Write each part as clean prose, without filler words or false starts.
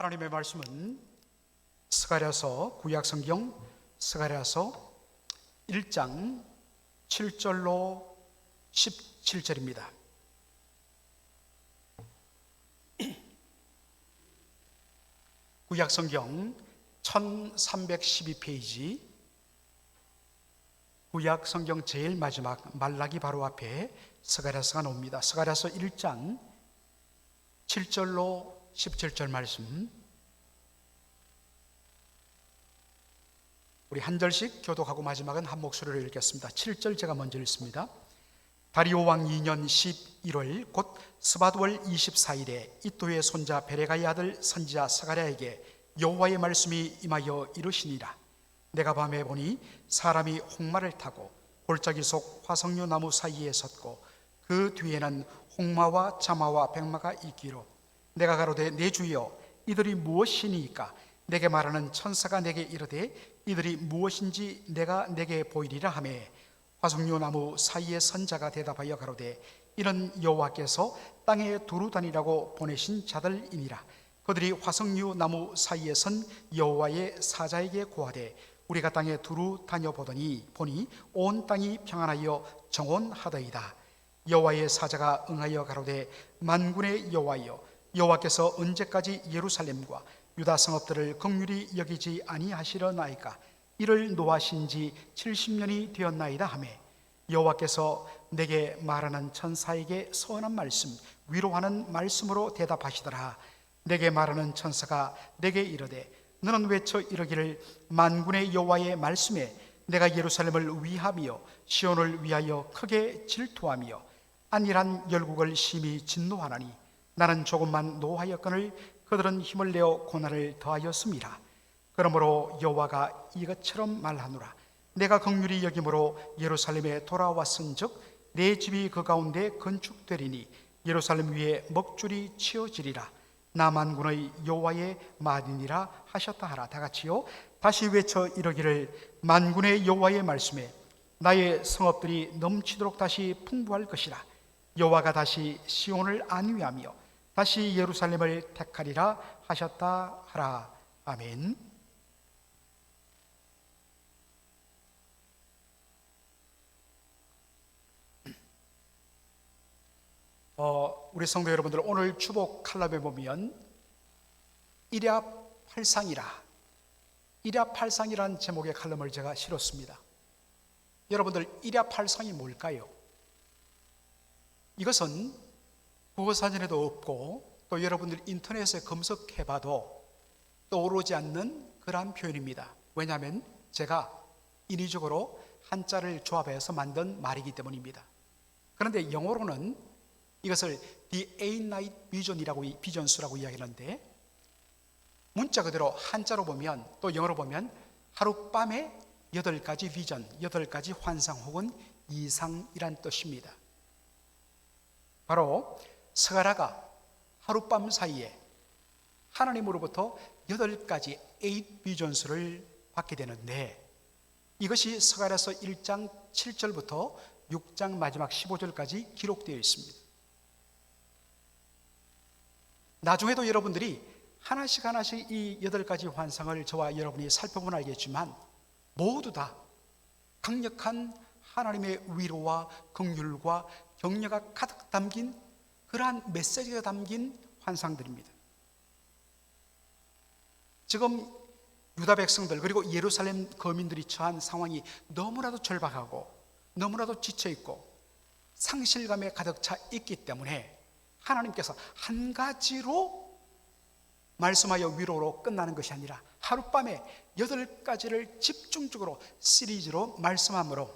하나님의 말씀은 스가랴서 구약성경 스가랴서 1장 7절로 17절입니다. 구약성경 1312페이지, 구약성경 제일 마지막 말라기 바로 앞에 스가랴서가 나옵니다. 스가랴서 1장 7절로 17절 말씀, 우리 한 절씩 교독하고 마지막은 한 목소리로 읽겠습니다. 7절 제가 먼저 읽습니다. 다리오 왕 2년 11월 곧 스바드월 24일에 이또의 손자 베레가의 아들 선지자 스가랴에게 여호와의 말씀이 임하여 이르시니라. 내가 밤에 보니 사람이 홍마를 타고 골짜기 속 화석류 나무 사이에 섰고 그 뒤에는 홍마와 자마와 백마가 있기로 내가 가로되 내 주여 이들이 무엇이니까? 내게 말하는 천사가 내게 이르되 이들이 무엇인지 내가 내게 보이리라 하매 화석류 나무 사이에 선 자가 대답하여 가로되 이는 여호와께서 땅에 두루 다니라고 보내신 자들이니라. 그들이 화석류 나무 사이에 선 여호와의 사자에게 고하되 우리가 땅에 두루 다녀보더니 보니 온 땅이 평안하여 정온하더이다. 여호와의 사자가 응하여 가로되 만군의 여호와여 여호와께서 언제까지 예루살렘과 유다 성읍들을 긍휼히 여기지 아니하시려나이까? 이를 노하신 지 70년이 되었나이다 하매 여호와께서 내게 말하는 천사에게 선한 말씀 위로하는 말씀으로 대답하시더라. 내게 말하는 천사가 내게 이르되 너는 외쳐 이르기를 만군의 여호와의 말씀에 내가 예루살렘을 위하며 시온을 위하여 크게 질투하며 안일한 열국을 심히 진노하나니 나는 조금만 노하였거늘 그들은 힘을 내어 고난을 더하였음이라. 그러므로 여호와가 이것처럼 말하노라. 내가 긍휼히 여김으로 예루살렘에 돌아왔은즉 내 집이 그 가운데 건축되리니 예루살렘 위에 먹줄이 치어지리라. 나 만군의 여호와의 말이니라 하셨다 하라. 다 같이요. 다시 외쳐 이르기를 만군의 여호와의 말씀에 나의 성읍들이 넘치도록 다시 풍부할 것이라. 여호와가 다시 시온을 안위하며 다시 예루살렘을 택하리라 하셨다 하라. 아멘. 우리 성도 여러분들, 오늘 주복 칼럼에 보면 일야팔상이라, 일야팔상이라는 제목의 칼럼을 제가 실었습니다. 여러분들, 일야팔상이 뭘까요? 이것은 국어사전에도 없고 또 여러분들 인터넷에 검색해봐도 떠오르지 않는 그러한 표현입니다. 왜냐하면 제가 인위적으로 한자를 조합해서 만든 말이기 때문입니다. 그런데 영어로는 이것을 The 8-Night Visions라고 이야기하는데, 문자 그대로 한자로 보면 또 영어로 보면 하룻밤에 8가지 비전, 8가지 환상 혹은 이상이란 뜻입니다. 바로 스가랴가 하룻밤 사이에 하나님으로부터 8가지 8 비전스를 받게 되는데, 이것이 스가랴서 1장 7절부터 6장 마지막 15절까지 기록되어 있습니다. 나중에도 여러분들이 하나씩 이 8가지 환상을 저와 여러분이 살펴보면 알겠지만 모두 다 강력한 하나님의 위로와 긍휼과 격려가 가득 담긴 그러한 메시지가 담긴 환상들입니다. 지금 유다 백성들 그리고 예루살렘 거민들이 처한 상황이 너무나도 절박하고 너무나도 지쳐있고 상실감에 가득 차 있기 때문에 하나님께서 한 가지로 말씀하여 위로로 끝나는 것이 아니라 하룻밤에 8가지를 집중적으로 시리즈로 말씀함으로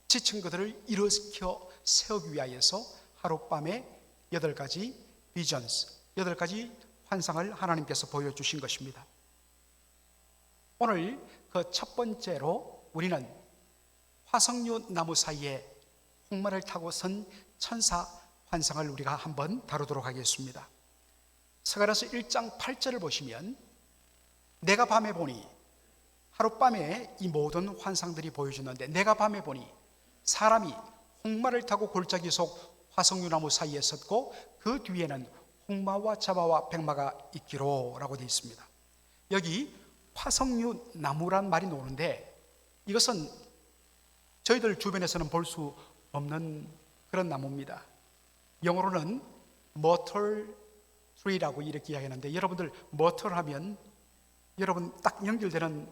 지친 그들을 일으켜 세우기 위하여서 하룻밤에 8가지 비전스, 8가지 환상을 하나님께서 보여주신 것입니다. 오늘 그 첫 번째로 우리는 화석류 나무 사이에 홍마를 타고 선 천사 환상을 우리가 한번 다루도록 하겠습니다. 스가랴서 1장 8절을 보시면 내가 밤에 보니, 하룻밤에 이 모든 환상들이 보여주는데 내가 밤에 보니 사람이 홍마를 타고 골짜기 속 화석류나무 사이에 섰고 그 뒤에는 홍마와 자마와 백마가 있기로라고 되어 있습니다. 여기 화석류 나무란 말이 나오는데 이것은 저희들 주변에서는 볼 수 없는 그런 나무입니다. 영어로는 myrtle tree라고 이렇게 이야기하는데, 여러분들 myrtle 하면 여러분 딱 연결되는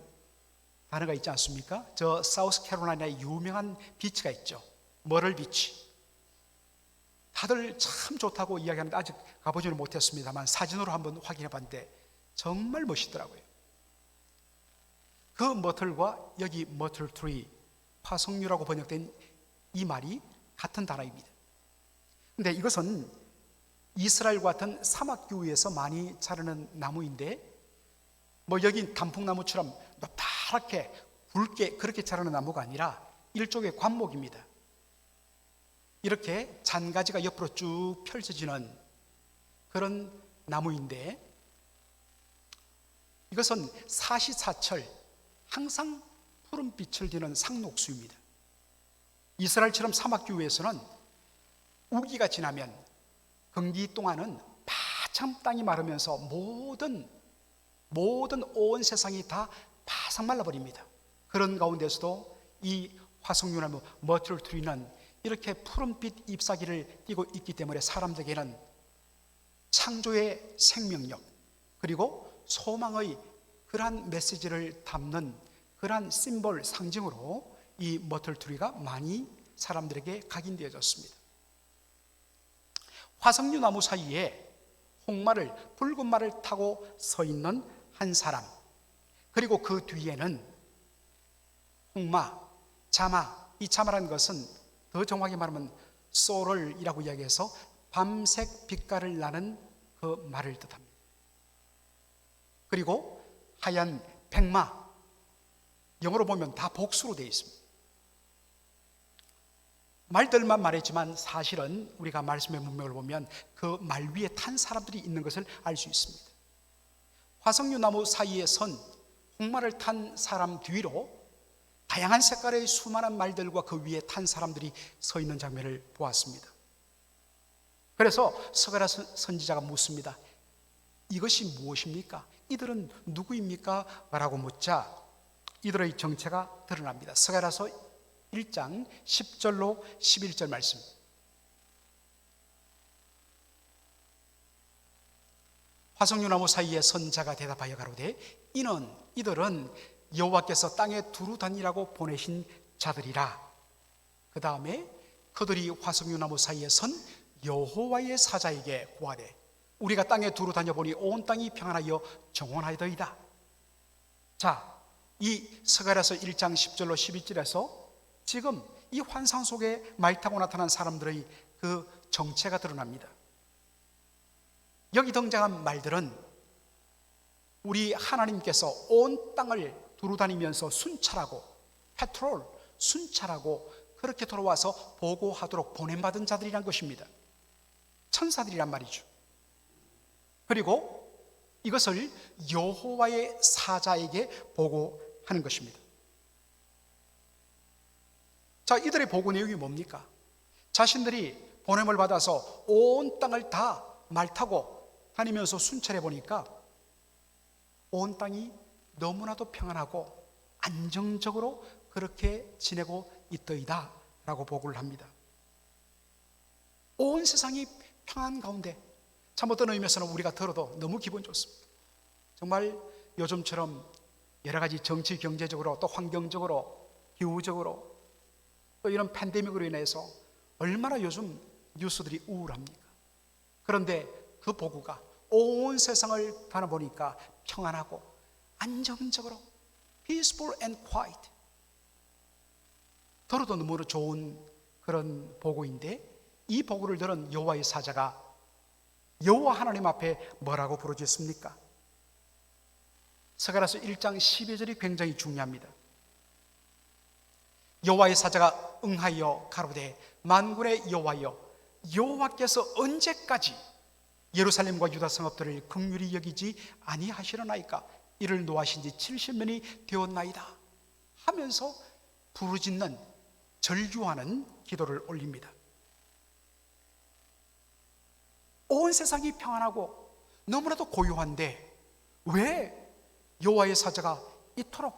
단어가 있지 않습니까? 저 사우스캐롤라이나에 유명한 비치가 있죠. 머럴 비치. 다들 참 좋다고 이야기하는데 아직 가보지는 못했습니다만 사진으로 한번 확인해 봤는데 정말 멋있더라고요. 그 머틀과 여기 머틀 트리, 화석류라고 번역된 이 말이 같은 단어입니다. 근데 이것은 이스라엘과 같은 사막교회에서 많이 자라는 나무인데, 뭐 여기 단풍나무처럼 노랗게 굵게 그렇게 자라는 나무가 아니라 일종의 관목입니다. 이렇게 잔가지가 옆으로 쭉 펼쳐지는 그런 나무인데, 이것은 사시사철 항상 푸른 빛을 띠는 상록수입니다. 이스라엘처럼 사막교회에서는 우기가 지나면 건기 동안은 바참 땅이 마르면서 모든 온 세상이 다 바삭 말라버립니다. 그런 가운데서도 이 화석류나무 머틀 트리는 이렇게 푸른빛 잎사귀를 띠고 있기 때문에 사람들에게는 창조의 생명력 그리고 소망의 그러한 메시지를 담는 그러한 심볼, 상징으로 이 머틀 트리가 많이 사람들에게 각인되어졌습니다. 화석류 나무 사이에 홍마를, 붉은 말을 타고 서 있는 한 사람, 그리고 그 뒤에는 홍마, 자마, 이 자마라는 것은 더 정확히 말하면 소럴이라고 이야기해서 밤색 빛깔을 나는 그 말을 뜻합니다. 그리고 하얀 백마, 영어로 보면 다 복수로 되어 있습니다. 말들만 말했지만 사실은 우리가 말씀의 문맥을 보면 그 말 위에 탄 사람들이 있는 것을 알 수 있습니다. 화석류 나무 사이에 선 홍마를 탄 사람 뒤로 다양한 색깔의 수많은 말들과 그 위에 탄 사람들이 서 있는 장면을 보았습니다. 그래서 스가랴 선지자가 묻습니다. 이것이 무엇입니까? 이들은 누구입니까? 라고 묻자 이들의 정체가 드러납니다. 스가랴서 1장 10절로 11절 말씀. 화석류나무 사이에 선자가 대답하여 가로되 이들은 여호와께서 땅에 두루 다니라고 보내신 자들이라. 그 다음에 그들이 화석류나무 사이에 선 여호와의 사자에게 고하되 우리가 땅에 두루 다녀보니 온 땅이 평안하여 정원하여더이다. 자, 이 스가랴서 1장 10절로 11절에서 지금 이 환상 속에 말 타고 나타난 사람들의 그 정체가 드러납니다. 여기 등장한 말들은 우리 하나님께서 온 땅을 두루다니면서 순찰하고 순찰하고 그렇게 돌아와서 보고하도록 보냄받은 자들이란 것입니다. 천사들이란 말이죠. 그리고 이것을 여호와의 사자에게 보고하는 것입니다. 자, 이들의 보고 내용이 뭡니까? 자신들이 보냄을 받아서 온 땅을 다 말 타고 다니면서 순찰해 보니까 온 땅이 너무나도 평안하고 안정적으로 그렇게 지내고 있더이다 라고 보고를 합니다. 온 세상이 평안 가운데, 참 어떤 의미에서는 우리가 들어도 너무 기분 좋습니다. 정말 요즘처럼 여러 가지 정치, 경제적으로 또 환경적으로, 기후적으로 또 이런 팬데믹으로 인해서 얼마나 요즘 뉴스들이 우울합니까? 그런데 그 보고가 온 세상을 바라보니까 평안하고 안정적으로 peaceful and quiet, 들어도 너무 좋은 그런 보고인데, 이 보고를 들은 여호와의 사자가 여호와 하나님 앞에 뭐라고 부르짖습니까? 스가랴서 1장 12절이 굉장히 중요합니다. 여호와의 사자가 응하여 가로되 만군의 여호와여, 여호와께서 언제까지 예루살렘과 유다 성읍들을 긍휼히 여기지 아니하시려나이까? 이를 노하신 지 70년이 되었나이다 하면서 부르짖는, 절규하는 기도를 올립니다. 온 세상이 평안하고 너무나도 고요한데 왜 여호와의 사자가 이토록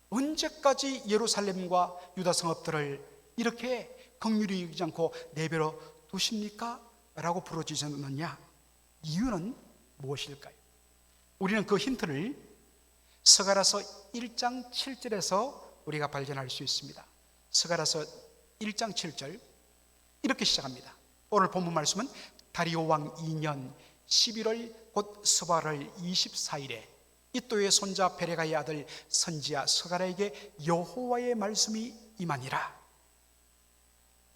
언제까지 예루살렘과 유다 성읍들을 이렇게 긍휼히 여기지 않고 내버려 두십니까? 라고 부르짖었느냐? 이유는 무엇일까요? 우리는 그 힌트를 스가랴서 1장 7절에서 우리가 발견할 수 있습니다. 스가랴서 1장 7절 이렇게 시작합니다. 오늘 본문 말씀은 다리오 왕 2년 11월 곧 스바를 24일에 이또의 손자 베레가의 아들 선지야 스가랴에게 여호와의 말씀이 임하니라.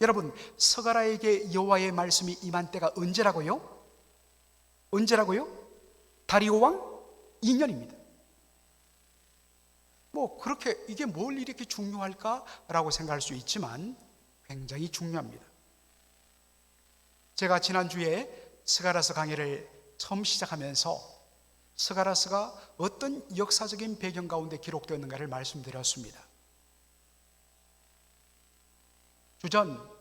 여러분, 스가랴에게 여호와의 말씀이 임한 때가 언제라고요? 언제라고요? 다리오 왕 2년입니다. 뭐 그렇게 이게 뭘 이렇게 중요할까라고 생각할 수 있지만 굉장히 중요합니다. 제가 지난주에 스가랴서 강의를 처음 시작하면서 스가랴서가 어떤 역사적인 배경 가운데 기록되었는가를 말씀드렸습니다. 주전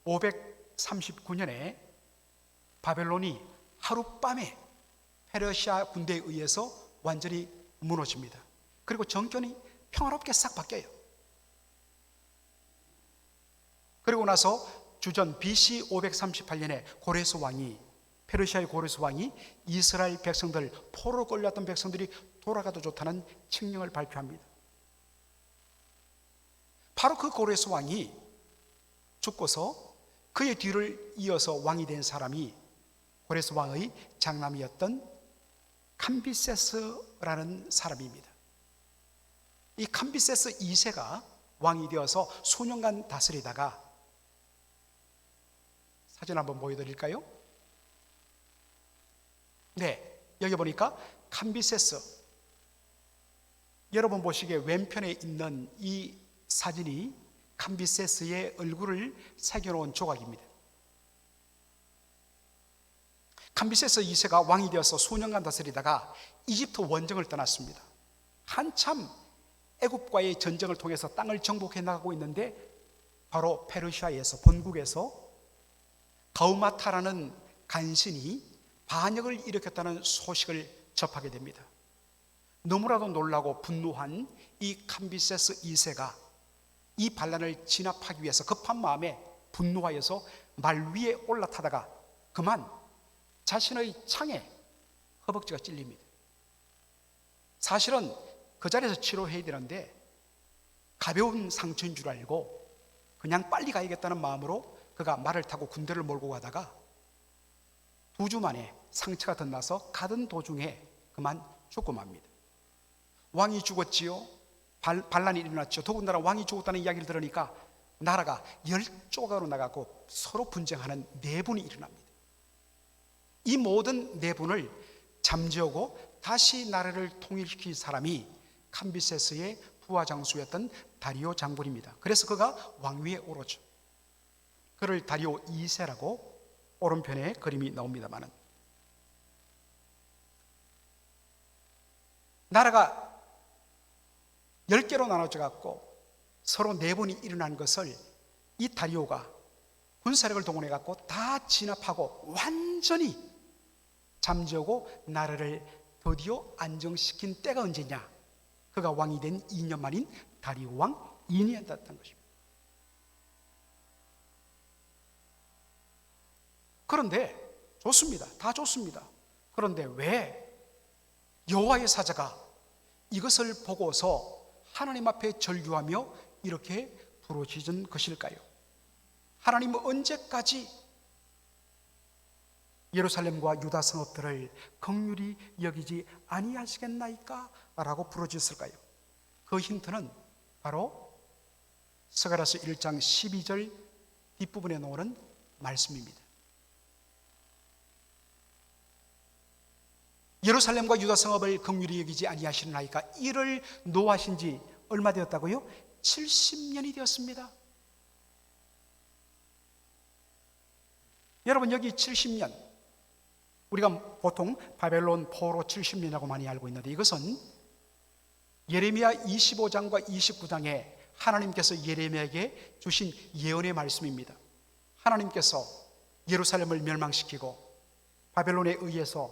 539년에 바벨론이 하룻밤에 페르시아 군대에 의해서 완전히 무너집니다. 그리고 정권이 평화롭게 싹 바뀌어요. 그리고 나서 주전 BC 538년에 고레스 왕이, 페르시아의 고레스 왕이 이스라엘 백성들, 포로로 끌려왔던 백성들이 돌아가도 좋다는 칙령을 발표합니다. 바로 그 고레스 왕이 죽고서 그의 뒤를 이어서 왕이 된 사람이 고레스 왕의 장남이었던 캄비세스라는 사람입니다. 이 캄비세스 2세가 왕이 되어서 수년간 다스리다가, 사진 한번 보여드릴까요? 네, 여기 보니까 캄비세스, 여러분 보시기에 왼편에 있는 이 사진이 캄비세스의 얼굴을 새겨놓은 조각입니다. 캄비세스 2세가 왕이 되어서 수년간 다스리다가 이집트 원정을 떠났습니다. 한참 애굽과의 전쟁을 통해서 땅을 정복해 나가고 있는데 바로 페르시아에서, 본국에서 가우마타라는 간신이 반역을 일으켰다는 소식을 접하게 됩니다. 너무나도 놀라고 분노한 이 캄비세스 2세가 이 반란을 진압하기 위해서 급한 마음에 분노하여서 말 위에 올라타다가 그만 자신의 창에 허벅지가 찔립니다. 사실은 그 자리에서 치료해야 되는데 가벼운 상처인 줄 알고 그냥 빨리 가야겠다는 마음으로 그가 말을 타고 군대를 몰고 가다가 2주 만에 상처가 덧나서 가던 도중에 그만 죽고 맙니다. 왕이 죽었지요. 반란이 일어났죠. 더군다나 왕이 죽었다는 이야기를 들으니까 나라가 10조각으로 나가고 서로 분쟁하는 내분이 일어납니다. 이 모든 내분을 잠재우고 다시 나라를 통일시킨 사람이 캄비세스의 부하 장수였던 다리오 장군입니다. 그래서 그가 왕위에 오르죠. 그를 다리오 2세라고 오른편에 그림이 나옵니다마는, 나라가 10개로 나눠져 갖고 서로 내분이 일어난 것을 이 다리오가 군사력을 동원해 갖고 다 진압하고 완전히 잠재우고 나라를 드디어 안정시킨 때가 언제냐? 그가 왕이 된 2년 만인 다리오 왕 2년이었던 것입니다. 그런데 좋습니다. 다 좋습니다. 그런데 왜 여호와의 사자가 이것을 보고서 하나님 앞에 절규하며 이렇게 부르짖은 것일까요? 하나님은 언제까지 예루살렘과 유다 성읍들을 긍휼히 여기지 아니하시겠나이까? 라고 부르짖었을까요? 그 힌트는 바로 스가랴서 1장 12절 뒷부분에 나오는 말씀입니다. 예루살렘과 유다 성읍을 긍휼히 여기지 아니하시나이까? 이를 노하신 지 얼마 되었다고요? 70년이 되었습니다. 여러분, 여기 70년, 우리가 보통 바벨론 포로 70년이라고 많이 알고 있는데 이것은 예레미야 25장과 29장에 하나님께서 예레미야에게 주신 예언의 말씀입니다. 하나님께서 예루살렘을 멸망시키고 바벨론에 의해서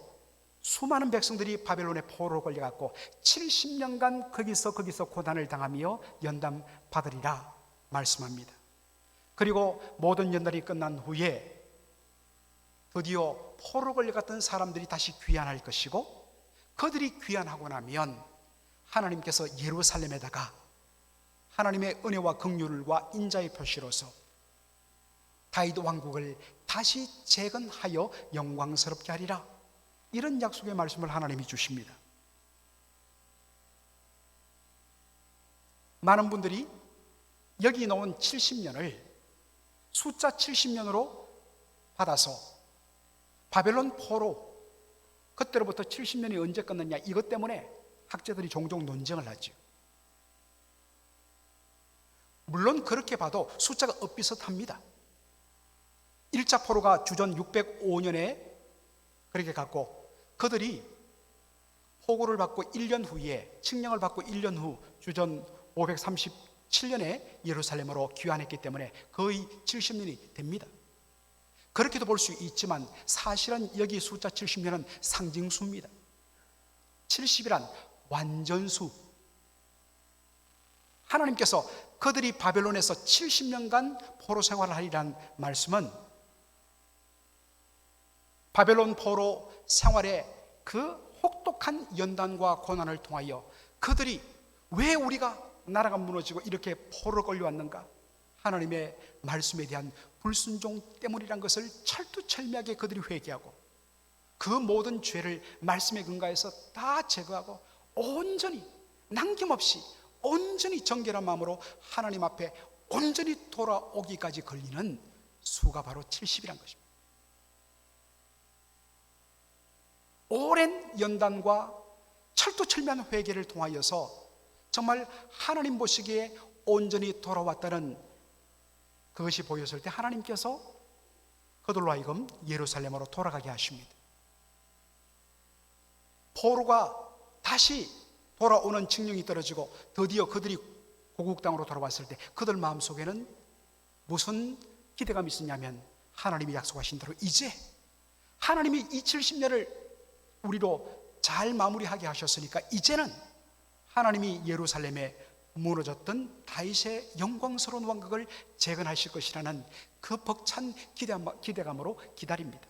수많은 백성들이 바벨론의 포로로 걸려갔고 70년간 거기서 고난을 당하며 연단 받으리라 말씀합니다. 그리고 모든 연단이 끝난 후에 드디어 포로로 걸려갔던 사람들이 다시 귀환할 것이고, 그들이 귀환하고 나면 하나님께서 예루살렘에다가 하나님의 은혜와 긍휼과 인자의 표시로서 다윗 왕국을 다시 재건하여 영광스럽게 하리라, 이런 약속의 말씀을 하나님이 주십니다. 많은 분들이 여기 나온 70년을 숫자 70년으로 받아서 바벨론 포로, 그때로부터 70년이 언제 끝났냐, 이것 때문에 학자들이 종종 논쟁을 하죠. 물론 그렇게 봐도 숫자가 엇비슷합니다. 1차 포로가 주전 605년에 그렇게 갔고, 그들이 포고를 받고 1년 후에, 칙령을 받고 1년 후 주전 537년에 예루살렘으로 귀환했기 때문에 거의 70년이 됩니다. 그렇게도 볼 수 있지만 사실은 여기 숫자 70년은 상징수입니다. 70이란 완전수. 하나님께서 그들이 바벨론에서 70년간 포로 생활을 하리라는 말씀은 바벨론 포로 생활의 그 혹독한 연단과 고난을 통하여 그들이 왜 우리가 나라가 무너지고 이렇게 포로로 걸려왔는가, 하나님의 말씀에 대한 불순종 때문이란 것을 철두철미하게 그들이 회개하고 그 모든 죄를 말씀에 근거해서 다 제거하고 온전히 남김없이 온전히 정결한 마음으로 하나님 앞에 온전히 돌아오기까지 걸리는 수가 바로 70이란 것입니다. 오랜 연단과 철두철미한 회개를 통하여서 정말 하나님 보시기에 온전히 돌아왔다는 그것이 보였을 때 하나님께서 그들로 하여금 예루살렘으로 돌아가게 하십니다. 포로가 다시 돌아오는 칙령이 떨어지고 드디어 그들이 고국 땅으로 돌아왔을 때 그들 마음속에는 무슨 기대감이 있었냐면, 하나님이 약속하신 대로 이제 하나님이 이 70년을 우리로 잘 마무리하게 하셨으니까 이제는 하나님이 예루살렘에 무너졌던 다윗의 영광스러운 왕국을 재건하실 것이라는 그 벅찬 기대감으로 기다립니다.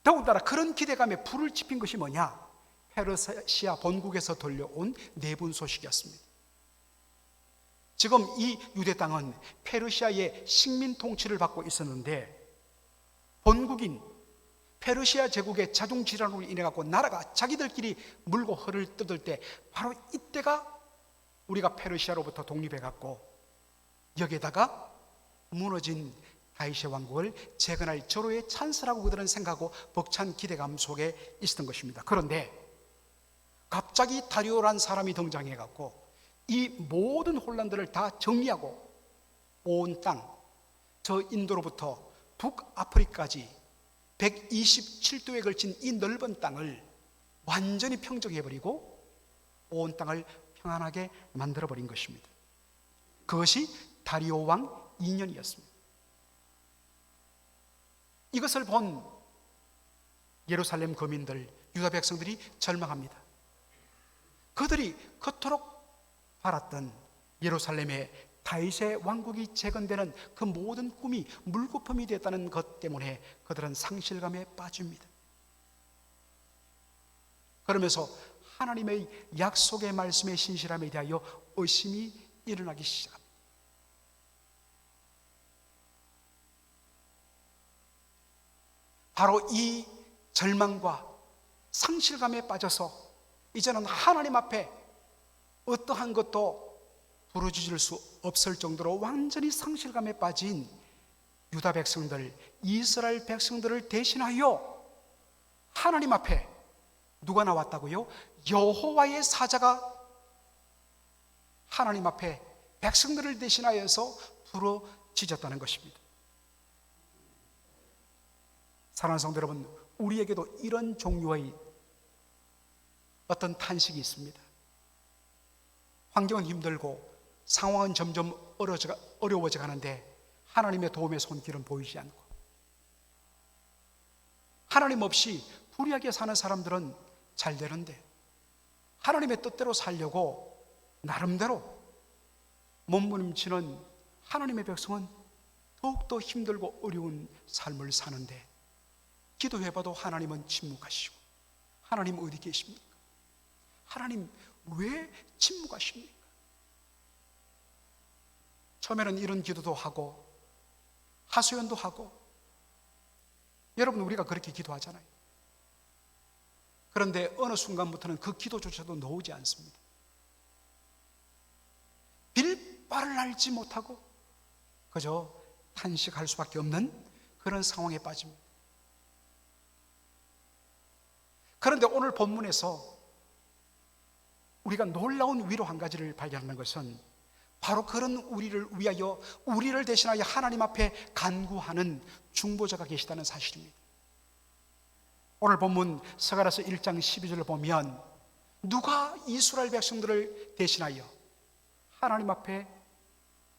더군다나 그런 기대감에 불을 지핀 것이 뭐냐? 페르시아 본국에서 들려온 내분 소식이었습니다. 지금 이 유대 땅은 페르시아의 식민 통치를 받고 있었는데, 본국인 페르시아 제국의 자중질환으로 인해 갖고 나라가 자기들끼리 물고 허를 뜯을 때, 바로 이때가 우리가 페르시아로부터 독립해 갖고 여기에다가 무너진 다윗의 왕국을 재건할 절호의 찬스라고 그들은 생각하고 벅찬 기대감 속에 있었던 것입니다. 그런데 갑자기 다리오라는 사람이 등장해 갖고 이 모든 혼란들을 다 정리하고 온 땅, 저 인도로부터 북아프리카까지 127도에 걸친 이 넓은 땅을 완전히 평정해버리고 온 땅을 평안하게 만들어버린 것입니다. 그것이 다리오 왕 2년이었습니다. 이것을 본 예루살렘 거민들, 유다 백성들이 절망합니다. 그들이 그토록 바랐던 예루살렘의 다윗의 왕국이 재건되는 그 모든 꿈이 물거품이 됐다는 것 때문에 그들은 상실감에 빠집니다. 그러면서 하나님의 약속의 말씀의 신실함에 대하여 의심이 일어나기 시작합니다. 바로 이 절망과 상실감에 빠져서 이제는 하나님 앞에 어떠한 것도 부르짖을 수 없을 정도로 완전히 상실감에 빠진 유다 백성들, 이스라엘 백성들을 대신하여 하나님 앞에 누가 나왔다고요? 여호와의 사자가 하나님 앞에 백성들을 대신하여서 부르짖었다는 것입니다. 사랑하는 성도 여러분, 우리에게도 이런 종류의 어떤 탄식이 있습니다. 환경은 힘들고 상황은 점점 어려워져 가는데 하나님의 도움의 손길은 보이지 않고, 하나님 없이 불의하게 사는 사람들은 잘 되는데, 하나님의 뜻대로 살려고 나름대로 몸부림치는 하나님의 백성은 더욱더 힘들고 어려운 삶을 사는데, 기도해봐도 하나님은 침묵하시고, 하나님 어디 계십니까? 하나님 왜 침묵하십니까? 처음에는 이런 기도도 하고 하소연도 하고, 여러분 우리가 그렇게 기도하잖아요. 그런데 어느 순간부터는 그 기도조차도 나오지 않습니다. 빌 바를 알지 못하고 그저 탄식할 수밖에 없는 그런 상황에 빠집니다. 그런데 오늘 본문에서 우리가 놀라운 위로 한 가지를 발견하는 것은 바로 그런 우리를 위하여, 우리를 대신하여 하나님 앞에 간구하는 중보자가 계시다는 사실입니다. 오늘 본문 스가랴서 1장 12절을 보면 누가 이스라엘 백성들을 대신하여 하나님 앞에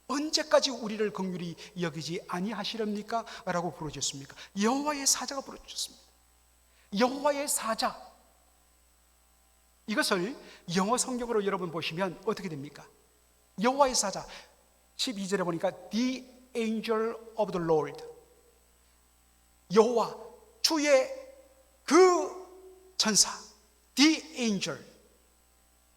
언제까지 우리를 긍휼히 여기지 아니하시렵니까? 라고 부르셨습니까? 여호와의 사자가 부르셨습니다. 여호와의 사자, 이것을 영어 성경으로 여러분 보시면 어떻게 됩니까? 여호와의 사자, 12절에 보니까 The angel of the Lord, 여호와, 주의 그 천사, The angel,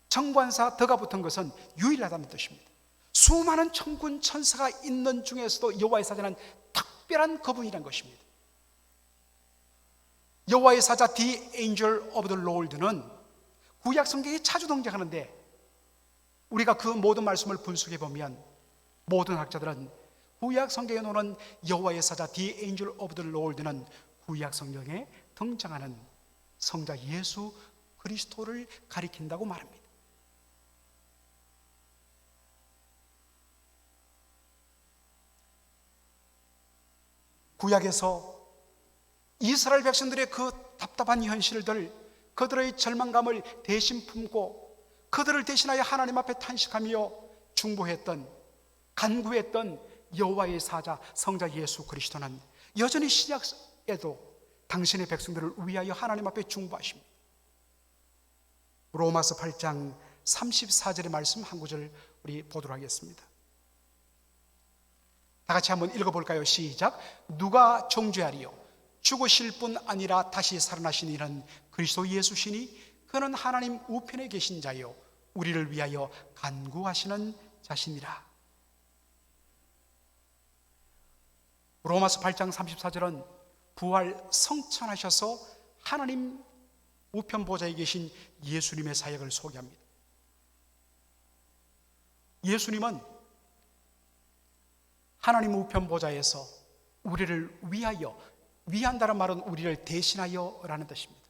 정관사 더가 붙은 것은 유일하다는 뜻입니다. 수많은 천군 천사가 있는 중에서도 여호와의 사자는 특별한 그분이라는 것입니다. 여호와의 사자 The angel of the Lord는 구약 성경에 자주 등장하는데, 우리가 그 모든 말씀을 분석해 보면 모든 학자들은 구약 성경에 나오는 여호와의 사자 The angel of the Lord는 구약 성경에 등장하는 성자 예수 그리스도를 가리킨다고 말합니다. 구약에서 이스라엘 백성들의 그 답답한 현실들, 그들의 절망감을 대신 품고 그들을 대신하여 하나님 앞에 탄식하며 중보했던, 간구했던 여호와의 사자 성자 예수 그리스도는 여전히 신약에도 당신의 백성들을 위하여 하나님 앞에 중보하십니다. 로마서 8장 34절의 말씀 한 구절 우리 보도록 하겠습니다. 다 같이 한번 읽어볼까요? 시작. 누가 정죄하리요? 죽으실 뿐 아니라 다시 살아나신 이는 그리스도 예수시니 그는 하나님 우편에 계신 자요 우리를 위하여 간구하시는 자신이라. 로마서 8장 34절은 부활 성천하셔서 하나님 우편 보좌에 계신 예수님의 사역을 소개합니다. 예수님은 하나님 우편 보좌에서 우리를 위하여, 위한다는 말은 우리를 대신하여 라는 뜻입니다.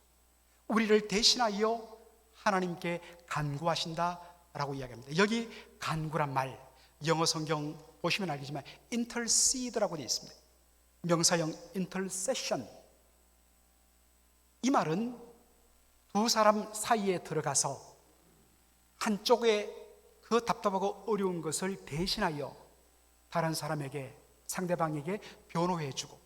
우리를 대신하여 하나님께 간구하신다라고 이야기합니다. 여기 간구란 말, 영어 성경 보시면 알겠지만 intercede라고 되어 있습니다. 명사형 intercession. 이 말은 두 사람 사이에 들어가서 한쪽에 그 답답하고 어려운 것을 대신하여 다른 사람에게, 상대방에게 변호해주고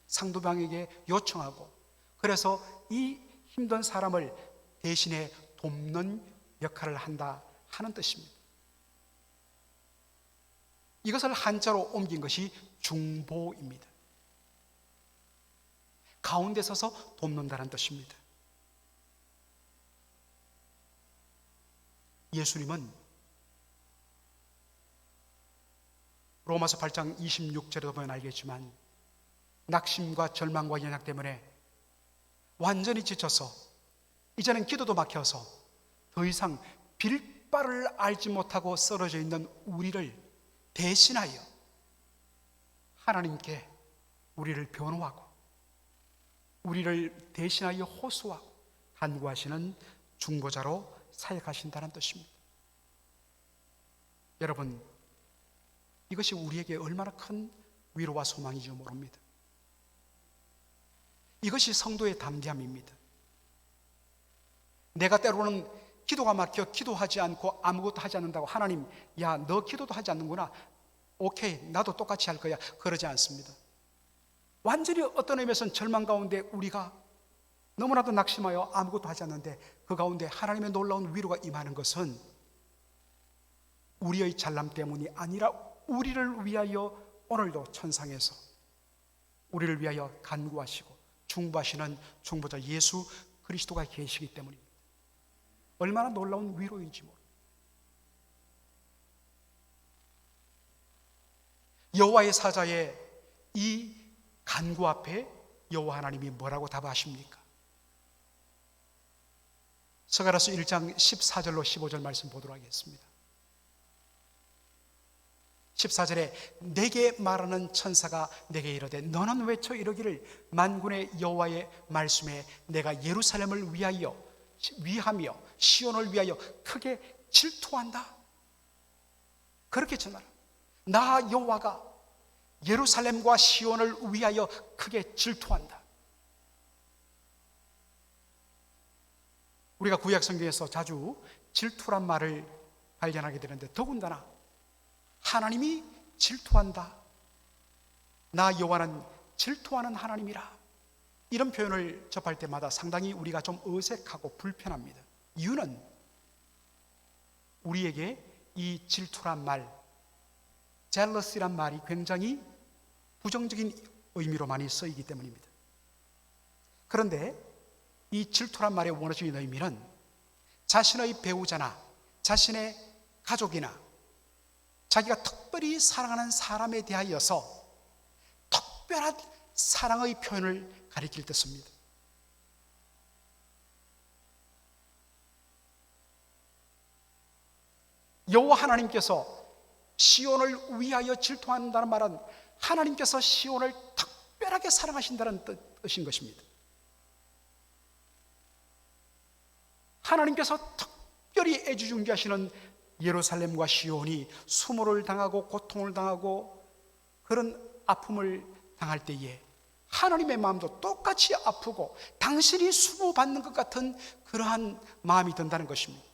상대방에게 요청하고, 그래서 이 힘든 사람을 대신해 돕는 역할을 한다 하는 뜻입니다. 이것을 한자로 옮긴 것이 중보입니다. 가운데 서서 돕는다는 뜻입니다. 예수님은 로마서 8장 26절에도 보면 알겠지만 낙심과 절망과 연약 때문에 완전히 지쳐서 이제는 기도도 막혀서 더 이상 빌 바를 알지 못하고 쓰러져 있는 우리를 대신하여 하나님께 우리를 변호하고 우리를 대신하여 호소하고 간구하시는 중보자로 사역하신다는 뜻입니다. 여러분, 이것이 우리에게 얼마나 큰 위로와 소망인지 모릅니다. 이것이 성도의 담대함입니다. 내가 때로는 기도가 막혀 기도하지 않고 아무것도 하지 않는다고 하나님, 야, 너 기도도 하지 않는구나, 오케이, 나도 똑같이 할 거야, 그러지 않습니다. 완전히 어떤 의미에서는 절망 가운데 우리가 너무나도 낙심하여 아무것도 하지 않는데 그 가운데 하나님의 놀라운 위로가 임하는 것은 우리의 잘남 때문이 아니라 우리를 위하여 오늘도 천상에서 우리를 위하여 간구하시고 중보하시는 중보자 예수 그리스도가 계시기 때문입니다. 얼마나 놀라운 위로인지 모릅니다. 여호와의 사자의 이 간구 앞에 여호와 하나님이 뭐라고 답하십니까? 스가랴서 1장 14절로 15절 말씀 보도록 하겠습니다. 14절에 내게 말하는 천사가 내게 이르되 너는 외쳐 이르기를 만군의 여호와의 말씀에 내가 예루살렘을 위하며 시온을 위하여 크게 질투한다. 그렇게 전하라. 나 여호와가 예루살렘과 시온을 위하여 크게 질투한다. 우리가 구약 성경에서 자주 질투란 말을 발견하게 되는데 더군다나 하나님이 질투한다. 나 여호와는 질투하는 하나님이라. 이런 표현을 접할 때마다 상당히 우리가 좀 어색하고 불편합니다. 이유는 우리에게 이 질투란 말, jealousy란 말이 굉장히 부정적인 의미로 많이 쓰이기 때문입니다. 그런데 이 질투란 말의 원어적인 의미는 자신의 배우자나 자신의 가족이나 자기가 특별히 사랑하는 사람에 대하여서 특별한 사랑의 표현을 가리킬 때 씁니다. 여호와 하나님께서 시온을 위하여 질투한다는 말은 하나님께서 시온을 특별하게 사랑하신다는 뜻인 것입니다. 하나님께서 특별히 애지중지하시는 예루살렘과 시온이 수모를 당하고 고통을 당하고 그런 아픔을 당할 때에 하나님의 마음도 똑같이 아프고 당신이 수모받는 것 같은 그러한 마음이 든다는 것입니다.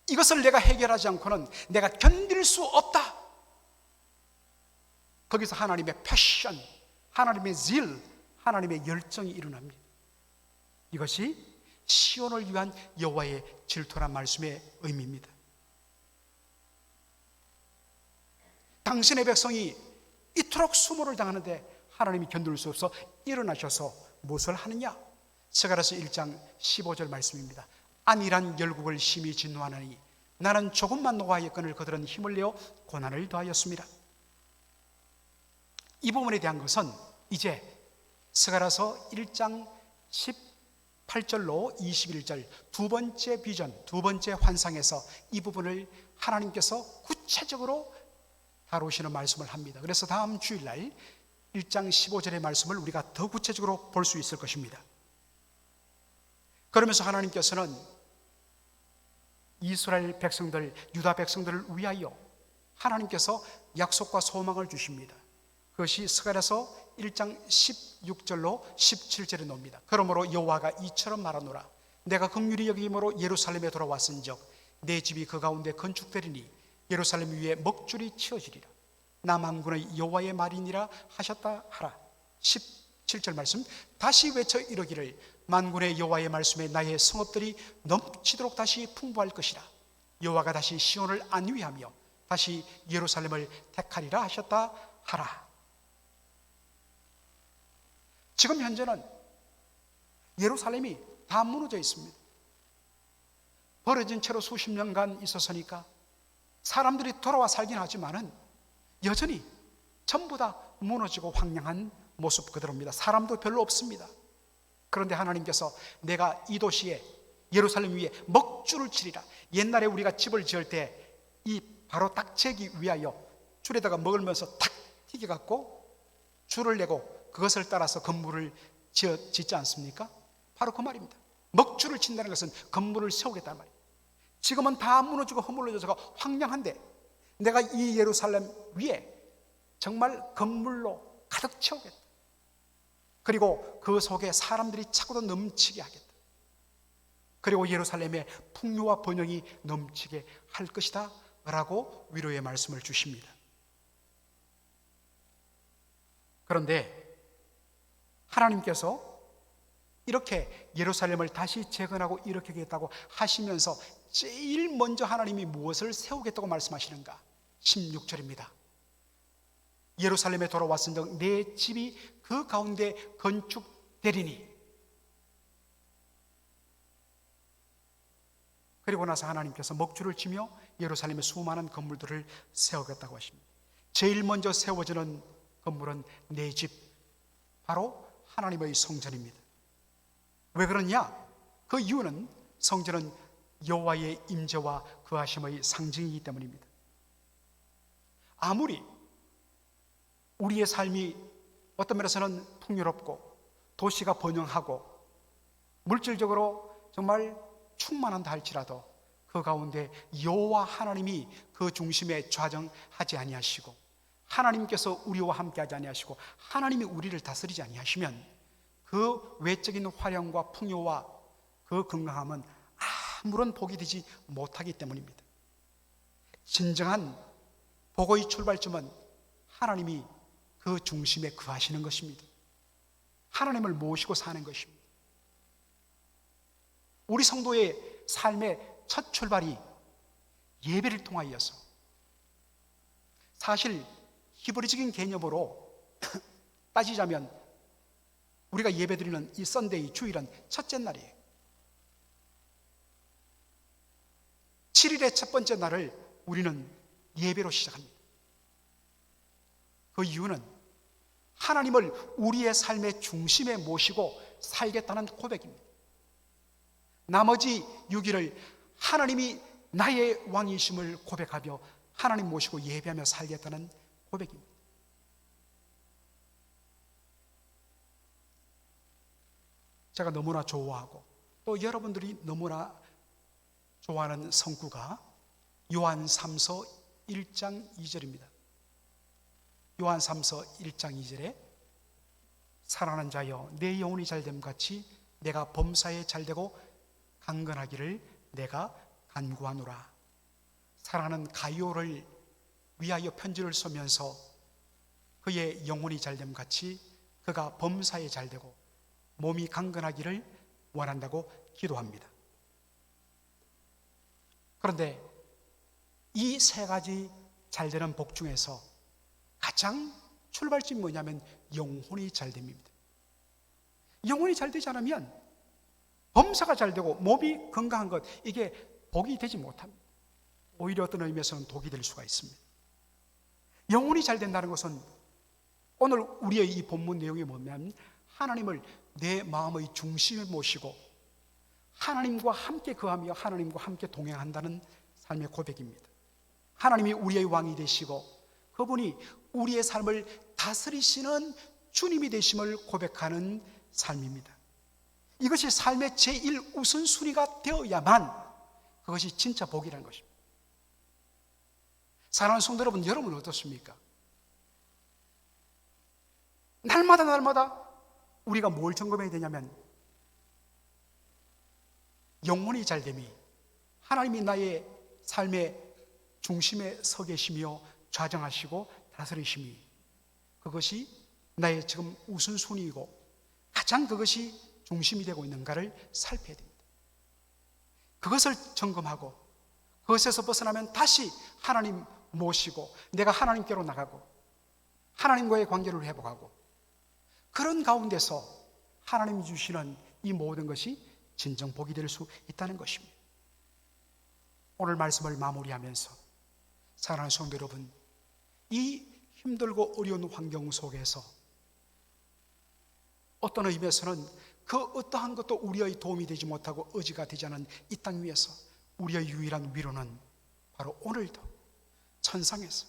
이것을 내가 해결하지 않고는 내가 견딜 수 없다. 거기서 하나님의 패션, 하나님의 질, 하나님의 열정이 일어납니다. 이것이 시온을 위한 여호와의 질투란 말씀의 의미입니다. 당신의 백성이 이토록 수모를 당하는데 하나님이 견딜 수 없어 일어나셔서 무엇을 하느냐? 스가랴서 1장 15절 말씀입니다. 안일한 열국을 심히 진노하느니 나는 조금만 노하여 끈을 거두는 힘을 내어 고난을 더하였습니다. 이 부분에 대한 것은 이제 스가랴서 1장 18절로 21절 두 번째 비전, 두 번째 환상에서 이 부분을 하나님께서 구체적으로 다루시는 말씀을 합니다. 그래서 다음 주일날 1장 15절의 말씀을 우리가 더 구체적으로 볼 수 있을 것입니다. 그러면서 하나님께서는 이스라엘 백성들, 유다 백성들을 위하여 하나님께서 약속과 소망을 주십니다. 그것이 스가랴서 1장 16절로 17절에 나옵니다. 그러므로 여호와가 이처럼 말하노라. 내가 긍휼히 여김으로 예루살렘에 돌아왔은즉 내 집이 그 가운데 건축되리니 예루살렘 위에 먹줄이 치어지리라. 나 만군의 여호와의 말이니라 하셨다 하라. 17절 말씀 다시 외쳐 이르기를 만군의 여호와의 말씀에 나의 성읍들이 넘치도록 다시 풍부할 것이라. 여호와가 다시 시온을 안위하며 다시 예루살렘을 택하리라 하셨다 하라. 지금 현재는 예루살렘이 다 무너져 있습니다. 버려진 채로 수십 년간 있었으니까 사람들이 돌아와 살긴 하지만은 여전히 전부 다 무너지고 황량한 모습 그대로입니다. 사람도 별로 없습니다. 그런데 하나님께서 내가 이 도시에 예루살렘 위에 먹줄을 치리라. 옛날에 우리가 집을 지을 때 이 바로 딱 재기 위하여 줄에다가 먹으면서 탁 튀겨갖고 줄을 내고 그것을 따라서 건물을 짓지 않습니까? 바로 그 말입니다. 먹줄을 친다는 것은 건물을 세우겠다는 말이에요. 지금은 다 무너지고 허물어져서 황량한데 내가 이 예루살렘 위에 정말 건물로 가득 채우겠다. 그리고 그 속에 사람들이 차고도 넘치게 하겠다. 그리고 예루살렘에 풍요와 번영이 넘치게 할 것이다 라고 위로의 말씀을 주십니다. 그런데 하나님께서 이렇게 예루살렘을 다시 재건하고 이렇게 하겠다고 하시면서 제일 먼저 하나님이 무엇을 세우겠다고 말씀하시는가? 16절입니다. 예루살렘에 돌아왔은즉 내 집이 그 가운데 건축되리니. 그리고 나서 하나님께서 먹줄을 치며 예루살렘의 수많은 건물들을 세우겠다고 하십니다. 제일 먼저 세워지는 건물은 내 집, 바로 하나님의 성전입니다. 왜 그러냐? 그 이유는 성전은 여호와의 임재와 거하심의 상징이기 때문입니다. 아무리 우리의 삶이 어떤 면에서는 풍요롭고 도시가 번영하고 물질적으로 정말 충만한다 할지라도 그 가운데 여호와 하나님이 그 중심에 좌정하지 아니하시고 하나님께서 우리와 함께하지 아니하시고 하나님이 우리를 다스리지 아니하시면 그 외적인 화려함과 풍요와 그 건강함은 아무런 복이 되지 못하기 때문입니다. 진정한 복의 출발점은 하나님이 그 중심에 거하시는 것입니다. 하나님을 모시고 사는 것입니다. 우리 성도의 삶의 첫 출발이 예배를 통하여서, 사실 히브리적인 개념으로 따지자면 우리가 예배드리는 이 썬데이, 주일은 첫째 날이에요. 7일의 첫 번째 날을 우리는 예배로 시작합니다. 그 이유는 하나님을 우리의 삶의 중심에 모시고 살겠다는 고백입니다. 나머지 6일을 하나님이 나의 왕이심을 고백하며 하나님 모시고 예배하며 살겠다는 고백입니다. 제가 너무나 좋아하고 또 여러분들이 너무나 좋아하는 성구가 요한 3서 1장 2절입니다. 요한 3서 1장 2절에 사랑하는 자여 내 영혼이 잘됨 같이 내가 범사에 잘되고 강건하기를 내가 간구하노라. 사랑하는 가요를 위하여 편지를 쓰면서 그의 영혼이 잘됨 같이 그가 범사에 잘되고 몸이 강건하기를 원한다고 기도합니다. 그런데 이 세 가지 잘되는 복 중에서 가장 출발점이 뭐냐면 영혼이 잘됨입니다. 영혼이 잘되지 않으면 범사가 잘되고 몸이 건강한 것, 이게 복이 되지 못합니다. 오히려 어떤 의미에서는 독이 될 수가 있습니다. 영혼이 잘된다는 것은 오늘 우리의 이 본문 내용이 뭐냐면 하나님을 내 마음의 중심에 모시고 하나님과 함께 거하며 하나님과 함께 동행한다는 삶의 고백입니다. 하나님이 우리의 왕이 되시고 그분이 우리의 삶을 다스리시는 주님이 되심을 고백하는 삶입니다. 이것이 삶의 제일 우선순위가 되어야만 그것이 진짜 복이라는 것입니다. 사랑하는 성도 여러분, 여러분은 어떻습니까? 날마다 우리가 뭘 점검해야 되냐면 영혼이 잘됨이, 하나님이 나의 삶의 중심에 서 계시며 좌정하시고 다스리심이, 그것이 나의 지금 우선순위이고 가장 그것이 중심이 되고 있는가를 살펴야 됩니다. 그것을 점검하고 그것에서 벗어나면 다시 하나님 모시고 내가 하나님께로 나가고 하나님과의 관계를 회복하고 그런 가운데서 하나님이 주시는 이 모든 것이 진정 복이 될 수 있다는 것입니다. 오늘 말씀을 마무리하면서 사랑하는 성도 여러분, 이 힘들고 어려운 환경 속에서 어떤 의미에서는 그 어떠한 것도 우리의 도움이 되지 못하고 의지가 되지 않은 이 땅 위에서 우리의 유일한 위로는 바로 오늘도 천상에서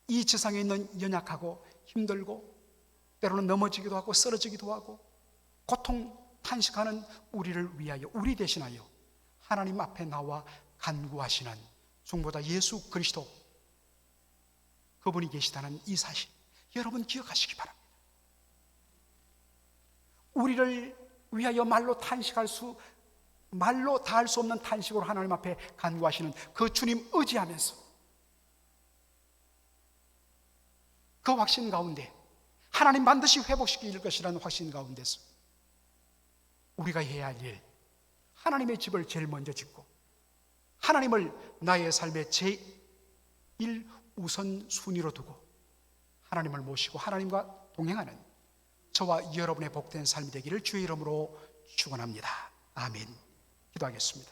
이 지상에 있는 연약하고 힘들고 때로는 넘어지기도 하고 쓰러지기도 하고 고통 탄식하는 우리를 위하여, 우리 대신하여 하나님 앞에 나와 간구하시는 중보다 예수 그리스도, 그분이 계시다는 이 사실 여러분 기억하시기 바랍니다. 우리를 위하여 말로 다할 수 없는 탄식으로 하나님 앞에 간구하시는 그 주님 의지하면서 그 확신 가운데 하나님 반드시 회복시킬 것이라는 확신 가운데서 우리가 해야 할 일, 하나님의 집을 제일 먼저 짓고 하나님을 나의 삶의 제1 우선순위로 두고 하나님을 모시고 하나님과 동행하는 저와 여러분의 복된 삶이 되기를 주의 이름으로 축원합니다. 아멘. 기도하겠습니다.